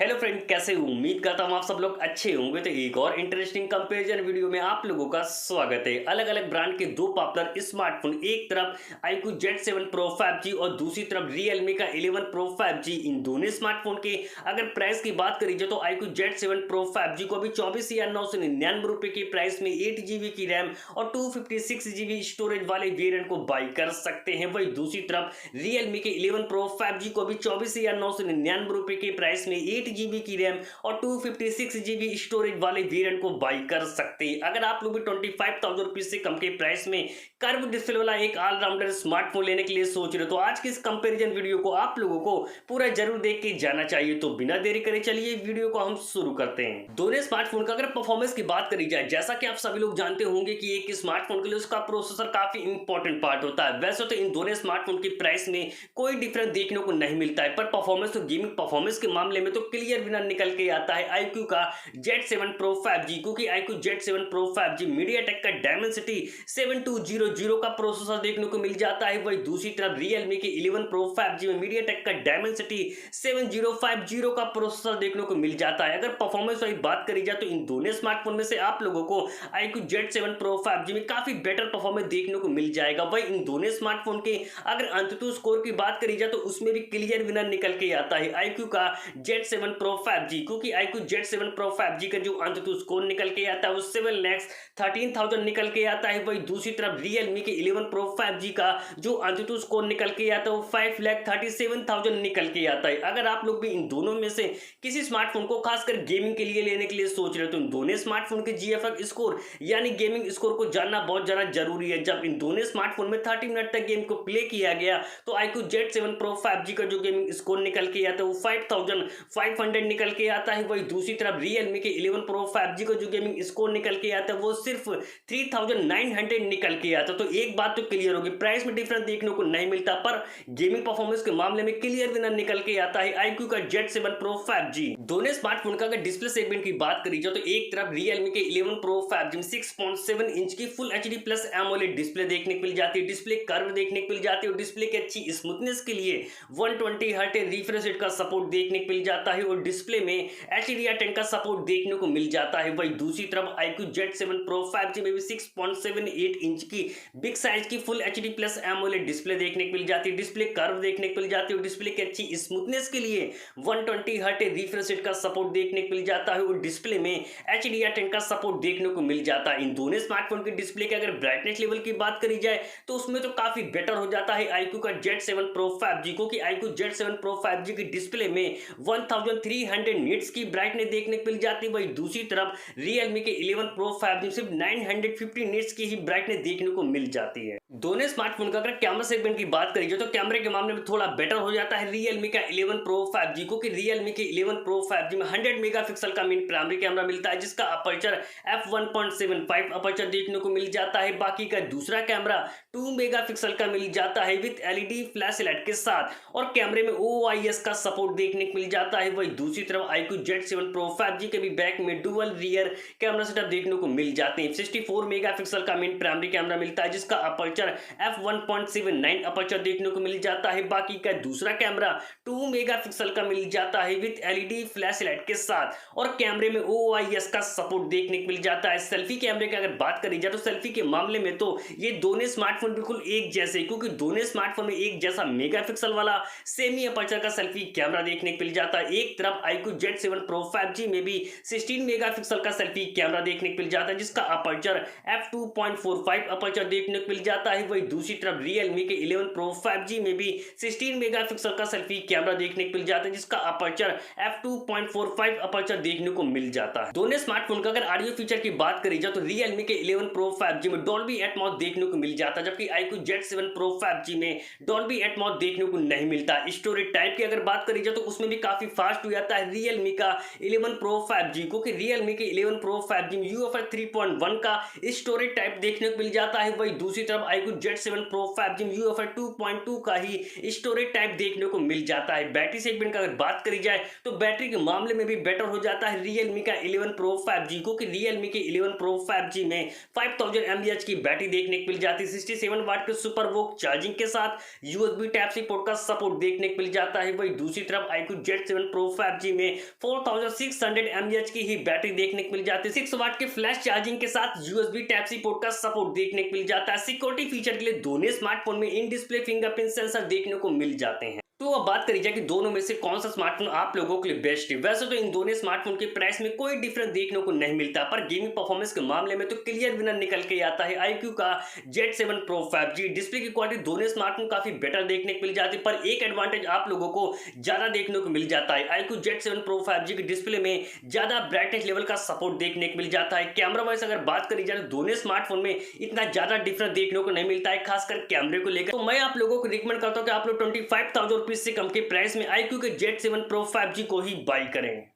Hello friend, कैसे हो? उम्मीद करता हूँ आप सब लोग अच्छे होंगे। तो एक और इंटरेस्टिंग कंपैरिजन वीडियो में आप लोगों का स्वागत है। अलग अलग ब्रांड के दो पॉपुलर स्मार्टफोन, एक तरफ iQOO Z7 Pro 5G और दूसरी तरफ Realme का 11 Pro 5G। इन दोनों स्मार्टफोन के अगर प्राइस की बात करी जाए तो iQOO Z7 Pro 5G को अभी 24,999 रुपए की प्राइस में 8 GB की रैम और 256 GB स्टोरेज वाले वेरिएंट को बाई कर सकते हैं। वही दूसरी तरफ Realme के 11 Pro 5G को भी 24,999 रुपए की प्राइस में 8 GB की रैम और 256 GB स्टोरेज वाले वेरिएंट को बाई कर सकते हैं। अगर आप लोग भी 25,000 रुपीज से कम के प्राइस में कर्व डिस्प्ले वाला एक ऑलराउंडर स्मार्टफोन लेने के लिए सोच रहे हो तो आज की इस कंपैरिजन वीडियो को आप लोगों को पूरा जरूर देख के जाना चाहिए। तो बिना देरी करे चलिए वीडियो को हम शुरू करते हैं। दोनों स्मार्टफोन का अगर परफॉर्मेंस की बात करी जाए, जैसा कि आप सभी लोग जानते होंगे कि एक स्मार्टफोन के लिए उसका प्रोसेसर काफी इंपॉर्टेंट पार्ट होता है। वैसे तो इन दोनों स्मार्टफोन की प्राइस में कोई डिफरेंस देखने को नहीं मिलता है, पर परफॉर्मेंस तो गेमिंग परफॉर्मेंस के मामले में तो क्लियर विनर निकल के आता है iQOO का Z7 Pro 5G, क्योंकि iQOO Z7 Pro 5G MediaTek का Dimensity 7200 का प्रोसेसर देखने को मिल जाता है। वही दूसरी तरफ Realme के 11 Pro 5G में MediaTek का Dimensity 7050 का प्रोसेसर देखने को मिल जाता है। अगर परफॉर्मेंस वाली बात करी जाए तो इन दोनों स्मार्टफोन में से आप लोगों को iQOO Z7 Pro 5G में काफी बेटर परफॉर्मेंस देखने को मिल जाएगा। वही इन दोनों स्मार्टफोन के अगर अंततः स्कोर की बात करी जाए तो उसमें भी क्लियर विनर निकल के आता है iQOO का Z7 Pro 5G, क्योंकि iQOO Z7 Pro 5G का जो अंततः स्कोर निकल के आता है वो 7,13,000 निकल के आता है। वही दूसरी तरफ Realme के 11 Pro 5G का जो अंततः स्कोर निकल के आता है वो 5,37,000 निकल के आता है। अगर आप लोग भी इन दोनों में से किसी स्मार्टफोन को खासकर गेमिंग के लिए लेने के लिए सोच रहे हो तो इन दोनों स्मार्टफोन के GFX स्कोर यानी गेमिंग स्कोर को जानना बहुत ज्यादा जरूरी है। जब इन दोनों स्मार्टफोन में 30 मिनट तक गेम को प्ले किया गया तो iQOO Z7 Pro 5G का जो गेमिंग स्कोर निकल के आता है वो 5,500 निकल के आता है। वही दूसरी तरफ Realme के 11 Pro 5G का जो गेमिंग स्कोर निकल के आता है वो सिर्फ 3,900 निकल के आता है। तो एक बात तो क्लियर होगी, प्राइस में डिफरेंस देखने को नहीं मिलता, पर गेमिंग परफॉर्मेंस के मामले में क्लियर विनर निकल के आता है iQOO का Z7 Pro 5G। दोनों स्मार्टफोन का अगर डिस्प्ले सेगमेंट की बात करी जाए तो एक तरफ Realme के 11 Pro 5G में 6.7 इंच की full HD plus AMOLED display देखने को मिल जाती है, डिस्प्ले कर्व देखने को मिल जाती है और डिस्प्ले की अच्छी स्मूथनेस के लिए 120 हर्ट्ज रिफ्रेश रेट का सपोर्ट देखने को मिल जाता है और डिस्प्ले में HDR10 का सपोर्ट देखने को मिल जाता है। वही दूसरी तरफ iQOO Z7 Pro 5G में भी 6.78 इंच की बिग साइज की full HD plus AMOLED display देखने को मिल जाती है, डिस्प्ले कर्व देखने को मिल जाती है और डिस्प्ले की अच्छी स्मूथनेस के लिए 120 हर्ट्ज रिफ्रेश रेट का सपोर्ट देखने को मिल जाता है और डिस्प्ले में HDR10 का सपोर्ट देखने को मिल जाता है। इन दोनों स्मार्टफोन के डिस्प्ले के अगर ब्राइटनेस लेवल की बात करी जाए तो उसमें तो काफी बेटर हो जाता है iQOO का Z7 Pro 5G, क्योंकि iQOO Z7 Pro 5G की डिस्प्ले में 1300 निट्स की ब्राइटनेस देखने को मिल जाती है। वही दूसरी तरफ Realme के 11 Pro 5G सिर्फ 950 निट्स की ही ब्राइटनेस देखने को मिल जाती है। दोनों स्मार्टफोन का अगर कैमरा सेगमेंट की बात करी जाए तो कैमरे के मामले में थोड़ा बेटर हो जाता है Realme का 11 Pro 5G, क्योंकि Realme के 11 Pro 5G में 100 मेगापिक्सल का मेन प्राइमरी कैमरा मिलता है, जिसका अपर्चर f1.75 अपर्चर देखने को मिल जाता है। बाकी का दूसरा कैमरा 2 मेगापिक्सल का मिल जाता है विद LED फ्लैश लाइट के साथ और कैमरे में OIS का सपोर्ट देखने को मिल जाता है। वही दूसरी तरफ iQOO Z7 Pro 5G के भी बैक में डुअल रियर कैमरा सेटअप देखने को मिल जाते हैं। 64 मेगापिक्सल का मेन प्राइमरी कैमरा मिलता है, जिसका अपर्चर f1.79 अपर्चर देखने को मिल जाता है। बाकी का दूसरा कैमरा 2 मेगापिक्सल का मिल जाता है विद LED फ्लैश लाइट के साथ और कैमरे में OIS का सपोर्ट देखने को मिल जाता है। सेल्फी कैमरे की अगर बात करी जाए तो सेल्फी के मामले में तो ये दोनों स्मार्टफोन बिल्कुल एक जैसे, क्योंकि दोनों स्मार्टफोन में एक जैसा मेगापिक्सल वाला सेमी अपर्चर का सेल्फी कैमरा देखने को मिल जाता है। एक तरफ iQOO Z7 Pro 5G में भी 16 मेगापिक्सल का सेल्फी कैमरा देखने को मिल जाता है, जिसका अपर्चर f2.45 अपर्चर देखने को मिल जाता है। वही दूसरी तरफ Realme के 11 Pro 5G में भी 16 मेगापिक्सल का सेल्फी कैमरा देखने को मिल जाता है, जिसका अपर्चर f2.45 अपर्चर देखने को मिल जाता है। दोनों स्मार्टफोन का अगर ऑडियो फीचर की बात करी जाए तो Realme के 11 Pro 5G में Dolby Atmos देखने को मिल जाता है, जबकि iQOO Z7 Pro 5G में Dolby Atmos देखने को नहीं मिलता। स्टोरेज टाइप की अगर बात करी जाए तो उसमें भी काफी फास्ट हो जाता है Realme का 11 Pro 5G, क्योंकि Realme के 11 Pro 5G में UFS 3.1 का स्टोरेज टाइप देखने को मिल जाता है। वही दूसरी तरफ iQOO Z7 Pro 5G में UFS 2.2 का ही स्टोरेज टाइप देखने को मिल जाता है। बैटरी सेगमेंट का अगर बात करी जाए तो बैटरी के मामले में भी बेटर हो जाता है Realme का 11 Pro 5G, क्योंकि Realme के 11 Pro 5G में 5000 mAh की बैटरी देखने को मिल जाती है। 67 वाट के सुपर वोक चार्जिंग के साथ USB टाइप सी पोर्ट का सपोर्ट देखने को मिल जाता है। वही दूसरी तरफ iQOO Z7 Pro 5G में 4600 mAh की ही बैटरी देखने को मिल जाती है। 6 वाट के फ्लैश चार्जिंग के साथ USB टाइप सी पोर्ट का सपोर्ट देखने को मिल जाता है। सिक्योरिटी फीचर के लिए दोनों स्मार्टफोन में इन डिस्प्ले फिंगरप्रिंट सेंसर देखने को मिल जाते हैं। तो अब बात करी जाए कि दोनों में से कौन सा स्मार्टफोन आप लोगों के लिए बेस्ट है। वैसे तो इन दोनों स्मार्टफोन के प्राइस में कोई डिफरेंस देखने को नहीं मिलता, पर गेमिंग परफॉर्मेंस के मामले में तो क्लियर विनर निकल के आता है iQOO का Z7 Pro 5G। डिस्प्ले की क्वालिटी दोनों स्मार्टफोन काफी बेटर देखने को मिल जाती है, पर एक एडवांटेज आप लोगों को ज्यादा देखने को मिल जाता है। iQOO Z7 Pro 5G की डिस्प्ले में ज्यादा ब्राइटनेस लेवल का सपोर्ट देखने को मिल जाता है। कैमरा वाइज अगर बात करी जाए तो दोनों स्मार्टफोन में इतना ज्यादा डिफरेंस देखने को नहीं मिलता है, खासकर कैमरे को लेकर। तो मैं आप लोगों को रिकमेंड करता हूं कि आप लोग 25,000 रुपीज से कम के प्राइस में iQOO के Z7 Pro 5G को ही बाई करें।